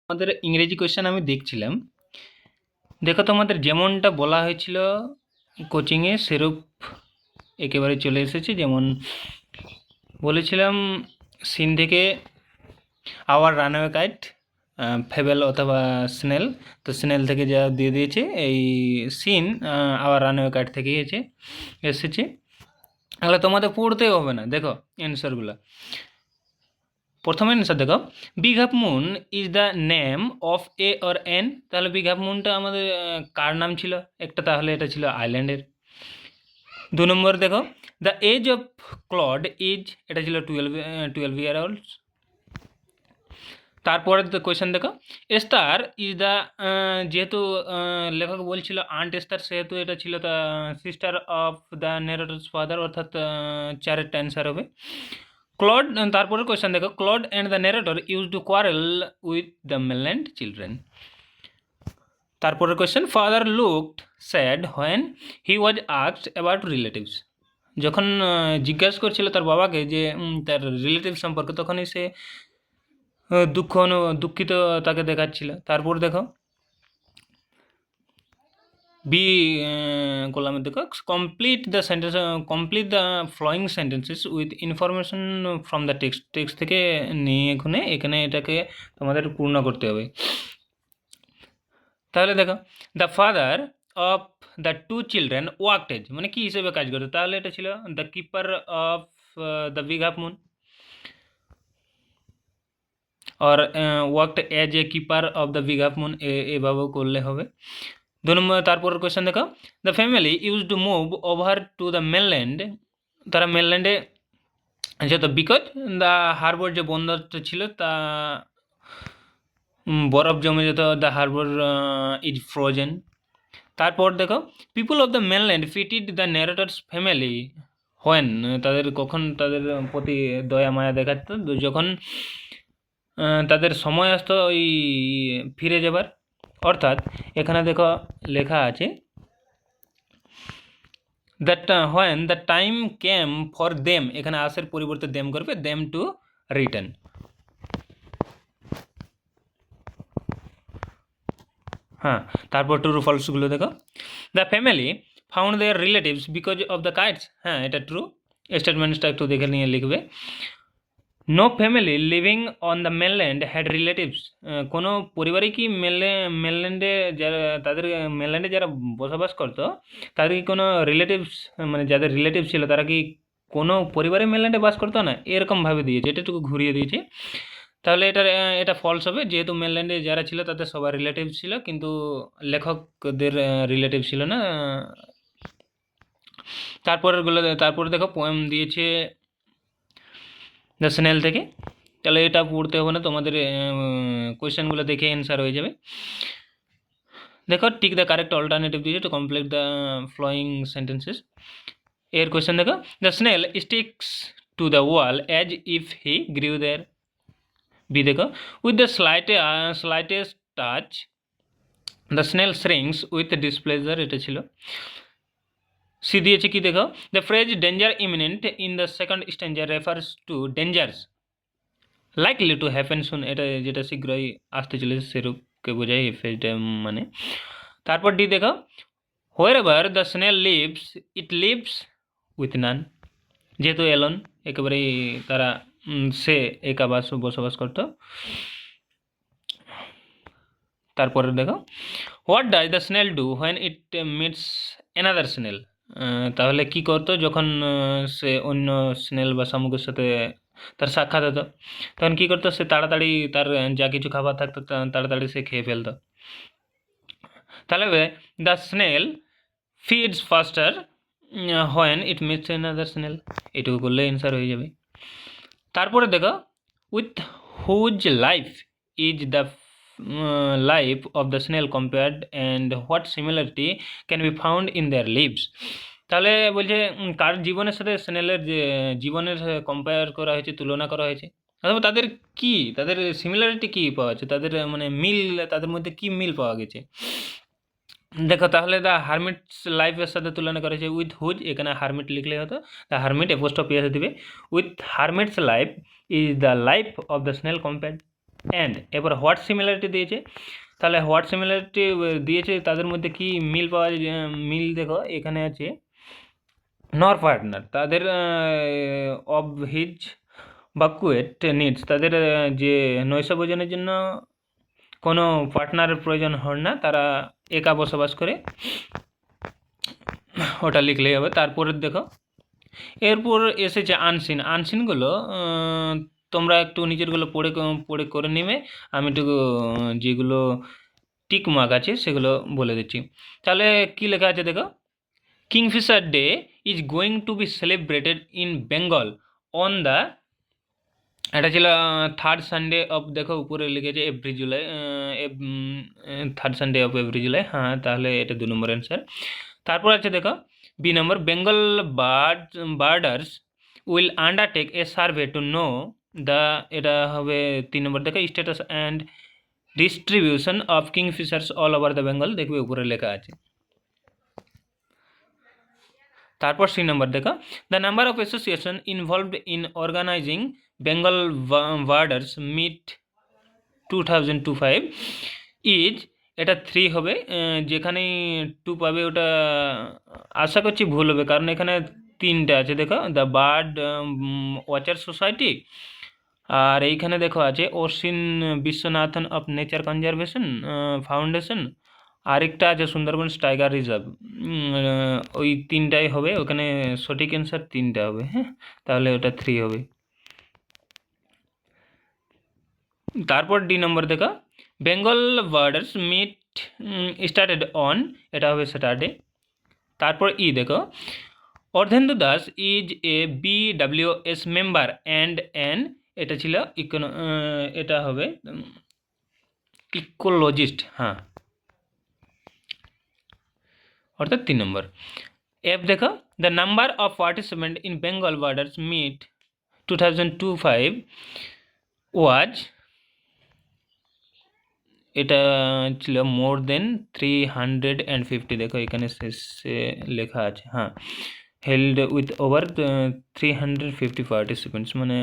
আমাদের ইংরেজি কোয়েশ্চেন আমি দেখছিলাম। দেখো তোমাদের যেমনটা বলা হয়েছিল কোচিংয়ে সেরূপ একেবারে চলে এসেছে। যেমন বলেছিলাম সিন থেকে আওয়ার রানওয়ে কাইট, ফেবেল অথবা স্নেল। তো স্নেল থেকে যা দিয়ে দিয়েছে এই সিন আওয়ার রানওয়ে কাইট থেকেই এসেছে। তাহলে তোমাদের পড়তেও হবে না, দেখো অ্যান্সারগুলো। প্রথম অ্যান্সার দেখো, big half moon is the name of a or N. তাহলে বিগ হাফ মুনটা আমাদের কার নাম ছিল? একটা, তাহলে এটা ছিল আইল্যান্ডের। 2 নম্বর দেখো, the age of cloud is, এটা ছিল 12 ইয়ার ওল্ড। তারপরে কোয়েশ্চেন দেখো, এস্তার ইজ দ্য, যেহেতু লেখক বলছিল আন্ট এস্তার, সেহেতু এটা ছিল the sister of the narrator's father, অর্থাৎ 4-এরটা অ্যান্সার হবে। ক্লড, তারপরে কোয়েশ্চেন দেখো, Claude and the narrator use to quarrel with the mainland children. তারপরের question, father looked sad when he was asked about relatives. যখন জিজ্ঞাসা করছিল তার বাবাকে যে তার রিলেটিভ সম্পর্কে, তখনই সে দুঃখিত তাকে দেখাচ্ছিল। তারপর দেখো বি কলামে দেখো, complete the following sentences with information from the text থেকে নিয়ে এখানে এটাকে তোমাদের পূর্ণ করতে হবে। তাহলে দেখো, the father of the 2 children worked, মানে কি হিসেবে কাজ করতো? তাহলে এটা ছিল the keeper of the big half moon, और worked as a keeper of the big half moon, এভাবেও করলে হবে। 2 নম্বর তারপরের কোয়েশ্চেন দেখো, the family use to move over to the mainland. তারা মেনল্যান্ডে যেত বিকজ দ্য হারবার, যে বন্দরটা ছিল তা বরফ জমে যেত, দ্য হারবার ইজ ফ্রোজেন। তারপর দেখো, people of the mainland feted the narrator's family when, কখন তাদের প্রতি দয়া মায়া দেখাতো? যখন তাদের সময় আসতো ওই ফিরে যাবার। অর্থাৎ এখানে দেখো লেখা আছে that when the time came for them, এখানে আসের পরিবর্তে দেম করবে, দেম টু রিটার্ন। হ্যাঁ, তারপর ট্রু ফলসগুলো দেখো, the family found their relatives because of the kites. হ্যাঁ, এটা ট্রু। স্টেটমেন্টসটা একটু দেখে নিয়ে লিখবে। No family living on the mainland had relatives. কোনো পরিবারই কি মেনল্যান্ডে যারা মেনল্যান্ডে যারা বসবাস করতো তাদের কি কোনো রিলেটিভস, মানে যাদের রিলেটিভ ছিল তারা কি কোনো পরিবারে মেনল্যান্ডে বাস করতো না? এরকমভাবে দিয়েছে, এটা একটু ঘুরিয়ে দিয়েছে। তাহলে এটা ফলস হবে, যেহেতু মেনল্যান্ডে যারা ছিল তাদের সবার রিলেটিভ ছিল, কিন্তু লেখকদের রিলেটিভ ছিল না। তারপরে দেখো পোয়েম দিয়েছে দ্য স্নেল থেকে। তাহলে এটা পড়তে হবে না, তোমাদের কোয়েশ্চেনগুলো দেখে অ্যান্সার হয়ে যাবে। দেখো, টিক দ্য কারেক্ট অল্টারনেটিভ দিয়েছে to complete the following sentences. এর কোয়েশ্চেন দেখো, the snail sticks to the wall as if he grew there. B দেখো, with the slightest touch the snail shrinks with displeasure, এটা ছিল। C দিয়েছে কি দেখো, the phrase danger imminent in the second stanza refers to dangers likely to happen soon, এটা যেটা শীঘ্রই আসতে চলেছে সেরূপকে বোঝায় এই ফ্রেজটা মানে। তারপর ডি দেখো, wherever the snail lives it lives with none, যেহেতু এলন একেবারেই তারা সে একা বসবাস করতো। তারপরে দেখো, what does the snail do when it meets another snail. তাহলে কি করতো যখন সে অন্য স্নেল বা শামুকের সাথে তার সাক্ষাৎ হতো? তখন কী করতো? সে তাড়াতাড়ি তার যা কিছু খাবার থাকতো তাড়াতাড়ি সে খেয়ে ফেলতো। তাহলে the snail feeds faster when it meets another snail, এটুকু করলে অ্যান্সার হয়ে যাবে। তারপরে দেখো, with whose life is the life of the snail compared and what similarity can be found in their lives. তাহলে বলছে কার জীবনের সাথে স্নেলের যে জীবনের কম্পেয়ার করা হয়েছে, তুলনা করা হয়েছে, অথবা তাদের সিমিলারিটি কী পাওয়া যাচ্ছে, তাদের মানে মিল, তাদের মধ্যে কী মিল পাওয়া গেছে। দেখো, তাহলে দ্য হারমিটস লাইফের সাথে তুলনা করেছে উইথ হুজ, এখানে হারমিট লিখলেই হতো, দ্য হারমিট এপোস্ট্রফি দিবে, with hermit's life is the life of the snail compared. And এবার হোয়াট সিমিলারিটি দিয়েছে, তাহলে হোয়াট সিমিলারিটি দিয়েছে তাদের মধ্যে কি মিল পাওয়া যায়? মিল দেখো এখানে আছে নর পার্টনার, তাদের অফ হিজ বাকুয়েট নিডস, তাদের যে নৈশভোজনের জন্য কোনো পার্টনারের প্রয়োজন হয় না, তারা একা বসবাস করে, ওটা লিখলেই হবে। তারপরে দেখো এরপর এসেছে আনসিন। আনসিনগুলো তোমরা একটু নিজেরগুলো পড়ে করে নেবে, আমি একটু যেগুলো টিক মার্ক আছে সেগুলো বলে দিচ্ছি। তাহলে কি লেখা আছে দেখো, kingfisher day is going to be celebrated in Bengal on the, এটা ছিল থার্ড সানডে অফ, দেখো উপরে লিখেছে every July, third Sunday of every July, হ্যাঁ তাহলে এটা 2 নম্বর অ্যান্সার। তারপর আছে দেখো B number, Bengal birders will undertake a survey to know the, এটা হবে 3 নম্বর। দেখো status and distribution of kingfishers all over the Bengal, দেখবে উপরে লেখা আছে। তারপর সি নম্বর দেখো, the number of association involved in organizing Bengal birders meet 2025 is, এটা 3 হবে, যেখানেই 2 পাবে ওটা আশা করছি ভুল হবে, কারণ এখানে 3টা আছে। দেখো দ্য বার্ড ওয়াচার সোসাইটি, আর এইখানে দেখো আছে Ashwin Viswanathan of nature conservation foundation, আরেকটা আছে সুন্দরবন টাইগার রিজার্ভ। ওই 3টাই হবে, ওখানে সঠিক অ্যান্সার 3টা হবে। হ্যাঁ, তাহলে ওটা 3 হবে। তারপর ডি নম্বর দেখা, Bengal birders meet started on, এটা হবে স্যাটারডে। তারপর ই দেখো, Ardhendu Das is a BWS member and an, এটা ছিল এটা হবে ইকোলজিস্ট, হ্যাঁ, অর্থাৎ 3 নম্বর। এফ দেখো, the number of participant in Bengal birders meet 2025 was, এটা ছিল মোর দেন 350, দেখো এখানে শেষে লেখা আছে, হ্যাঁ, হেল্ড উইথ ওভার 350 পার্টিসিপেন্টস, মানে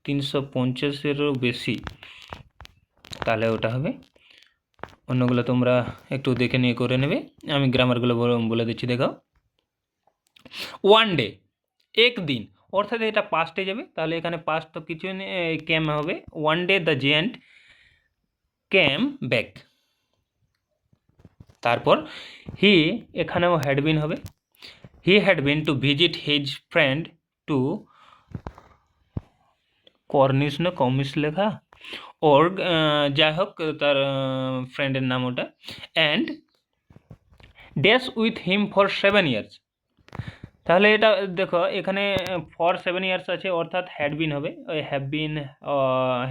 350-এরও বেশি, তাহলে ওটা হবে। অন্যগুলো তোমরা একটু দেখে নিয়ে করে নেবে, আমি গ্রামারগুলো বলে দিচ্ছি। দেখো ওয়ান ডে, একদিন, অর্থাৎ এটা পাস্টে যাবে, তাহলে এখানে পাস্ট তো কিছু নেই, ক্যাম হবে। One day the giant came back. তারপর হি, এখানেও হ্যাড বিন হবে, he had been to visit his friend to Cornish না কমিশ লেখা, ওর যাই হোক তার ফ্রেন্ডের নাম ওটা, and dash with him for 7 years, তাহলে এটা দেখো এখানে ফর 7 ইয়ার্স আছে, অর্থাৎ হ্যাড বিন হবে, ওই have been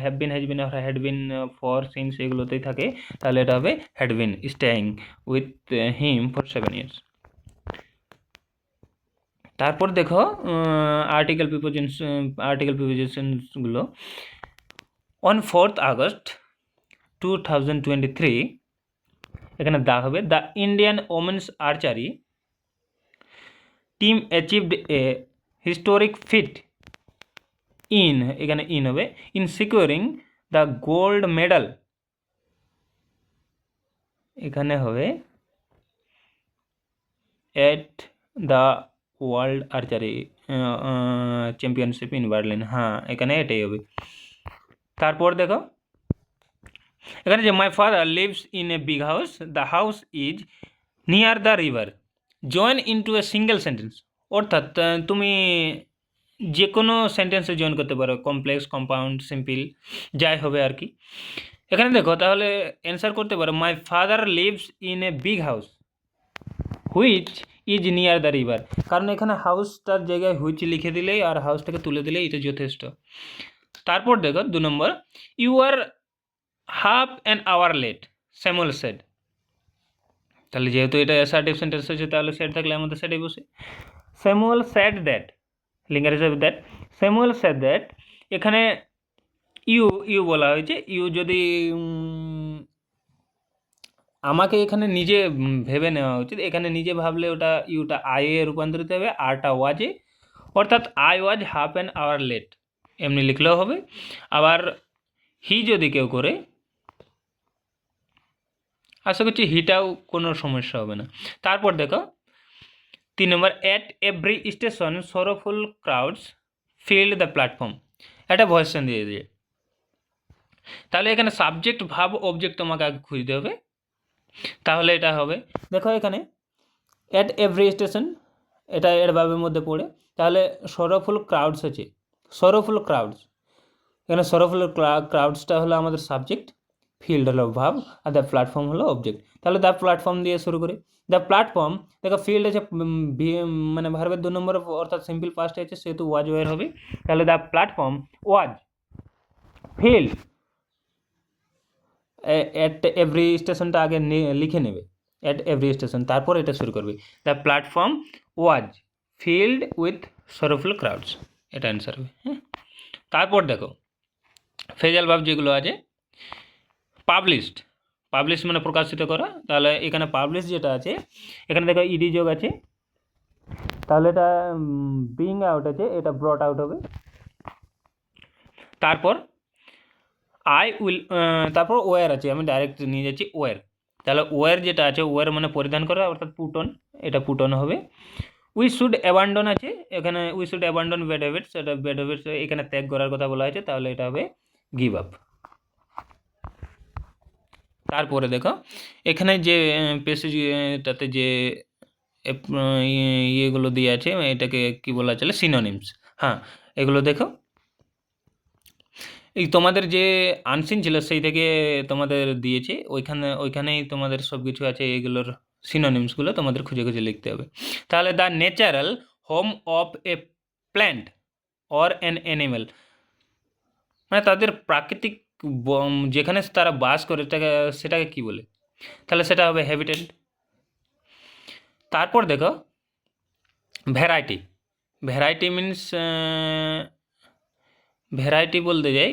have been has been আর হ্যাড বিন ফর সিন্স এগুলোতেই থাকে, তাহলে এটা হবে had been staying with him for 7 years. তারপর দেখো আর্টিকেল প্রিপোজিশনসগুলো, অন 4th August 2023, এখানে দা হবে, the Indian women's archery team achieved a historic feat in, এখানে ইন হবে, in securing the gold medal, এখানে হবে at the world archery championship in Berlin, হ্যাঁ এখানে এটাই হবে। তারপর দেখো এখানে যে my father lives in a big house, the house is near the river, join into a single sentence, অর্থাৎ তুমি যে কোনো সেন্টেন্সে জয়েন করতে পারো, কমপ্লেক্স, কম্পাউন্ড, সিম্পল, যাই হবে আর কি। এখানে দেখো তাহলে অ্যান্সার করতে পারো, মাই father lives in a big house which is near the river, কারণ এখানে হাউসটার জায়গায় হুইচ লিখে দিলেই আর হাউসটাকে তুলে দিলেই এটা যথেষ্ট। তারপর দেখো 2 number, you are half an hour late, Samuel said, তাহলে যেহেতু এটা অ্যাসার্টিভ সেন্টেন্স হয়েছে, তাহলে সেড থাকলে আমাদের সেটাই বসে। স্যামুয়েল স্যাড দ্যাট, লিঙ্গার হিসাবে দ্যাট, স্যামুয়েল স্যাড দ্যাট, এখানে ইউ বলা হয়েছে। ইউ যদি আমাকে এখানে নিজে ভেবে নেওয়া উচিত, এখানে নিজে ভাবলে ওটা ইউটা আইয়ে রূপান্তরিত হবে, আরটা ওয়াজে, অর্থাৎ I was half an hour late এমনি লিখলেও হবে। আবার হি যদি কেউ করে, আশা করছি হিটাও কোনো সমস্যা হবে না। তারপর দেখো 3 number, at every station sorrowful crowds filled the platform, একটা ভয়েসন দিয়ে দিয়ে। তাহলে এখানে সাবজেক্ট ভাব অবজেক্ট তোমাকে আগে খুঁজতে হবে, তাহলে এটা হবে। দেখো এখানে অ্যাট এভরি স্টেশন, এটা এর ভাবের মধ্যে পড়ে, তাহলে সরোফুল ক্রাউডস আছে, সরোফুল ক্রাউডস, এখানে সরোফুল ক্রাউডসটা হলো আমাদের সাবজেক্ট, ফিল্ড হলো ভাব, আর দ্য প্ল্যাটফর্ম হলো অবজেক্ট। তাহলে দ্য প্ল্যাটফর্ম দিয়ে শুরু করি। দ্য প্ল্যাটফর্ম, দেখো ফিল্ড আছে মানে ভার্বের 2 নম্বর অর্থাৎ সিম্পল পাস্টে আছে, সেহেতু ওয়াজ ওয়ার হবে। তাহলে the platform was field, at every স্টেশনটা আগে লিখে নেবে, অ্যাট এভরি স্টেশন, তারপর এটা শুরু করবে। The platform was filled with sorrowful crowds, এটা অ্যান্সার হবে। হ্যাঁ, তারপর দেখো ফ্রেজাল ভার্ব যেগুলো আছে, পাবলিশড, পাবলিশ মানে প্রকাশিত করা, তাহলে এখানে পাবলিশ যেটা আছে, এখানে দেখো ইডি যোগ আছে, তাহলে এটা বিং আউট আছে, এটা ব্রট আউট হবে। তারপর আই উইল, তারপর ওয়ার আছে, আমি ডাইরেক্ট নিয়ে যাচ্ছি ওয়ার, তাহলে ওয়ার যেটা আছে, ওয়ার মানে পরিধান করা, অর্থাৎ পুটন, এটা পুটন হবে। উই শুড অ্যাবান্ডন আছে, এখানে we should abandon bad habits, এটা ব্যাড হ্যাবিটস এখানে ত্যাগ করার কথা বলা হয়েছে, তাহলে এটা হবে গিভ আপ। তারপরে দেখো এখানে যে পেসেজটাতে যে ইয়েগুলো দিয়ে আছে, এটাকে কি বলা চলে, সিনোনিমস। হ্যাঁ, এগুলো দেখো, এই তোমাদের যে আনসিন ছিল সেই থেকে তোমাদের দিয়েছে, ওইখানেই তোমাদের সব কিছু আছে, এগুলোর সিনোনিমসগুলো তোমাদের খুঁজে খুঁজে লিখতে হবে। তাহলে the natural home of A plant or an animal, মানে তাদের প্রাকৃতিক যেখানে তারা বাস করে সেটাকে কি বলে, তাহলে সেটা হবে হ্যাবিটেট। তারপর দেখো ভ্যারাইটি, ভ্যারাইটি মিনস, ভ্যারাইটি বলতে যাই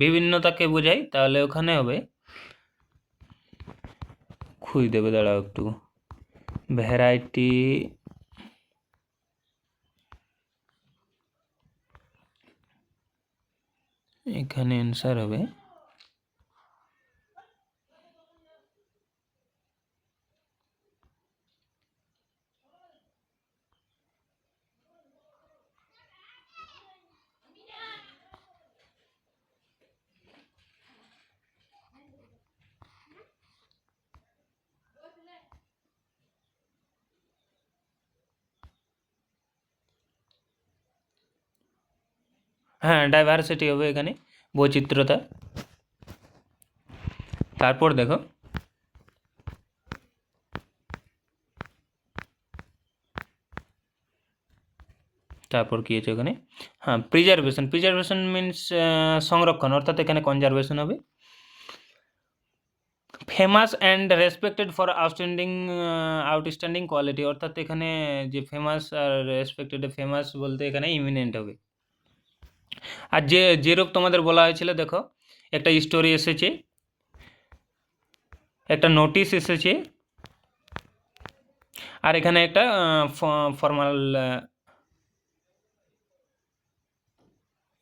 বিভিন্নতাকে বোঝাই, তাহলে ওখানে হবে, খুঁজ দেবে, দাঁড়াও একটু, ভ্যারাইটি এখানে অ্যান্সার হবে হ্যাঁ ডাইভার্সিটি হবে এখানে, বৈচিত্র্যতা। তারপর দেখো তারপর কী আছে ওখানে, হ্যাঁ প্রিজার্ভেশন, প্রিজার্ভেশন মিনস সংরক্ষণ, অর্থাৎ এখানে কনজারভেশন হবে। Famous and respected for outstanding quality, অর্থাৎ এখানে যে ফেমাস আর রেসপেক্টেড, ফেমাস বলতে এখানে ইমিনেন্ট হবে। আর যেরূপ তোমাদের বলা হয়েছিল, দেখো একটা স্টোরি এসেছে, একটা নোটিশ এসেছে, আর এখানে একটা ফর্মাল,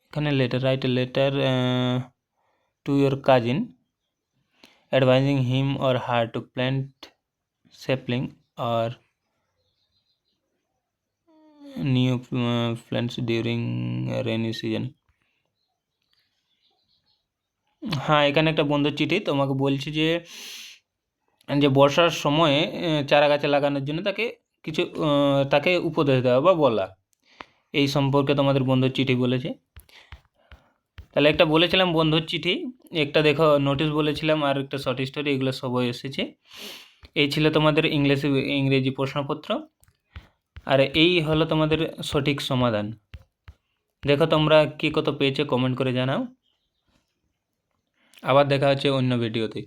এখানে letter, write a letter to your cousin advising him or her to plant sapling or new plants during rainy season। হ্যাঁ, এখানে একটা বন্ধুর চিঠি তোমাকে বলছি যে বর্ষার সময়ে চারা গাছে লাগানোর জন্য তাকে উপদেশ দেওয়া বা বলা, এই সম্পর্কে তোমাদের বন্ধুর চিঠি বলেছে। তাহলে একটা বলেছিলাম বন্ধুর চিঠি, একটা দেখো নোটিশ বলেছিলাম, আর একটা শর্ট স্টোরি, এগুলো সবই এসেছে। এই ছিল তোমাদের ইংরেজি প্রশ্নপত্র, আর এই হলো তোমাদের সঠিক সমাধান। দেখো তোমরা কে কত পেয়েছে কমেন্ট করে জানাও। আবার দেখা হচ্ছে অন্য ভিডিওতে।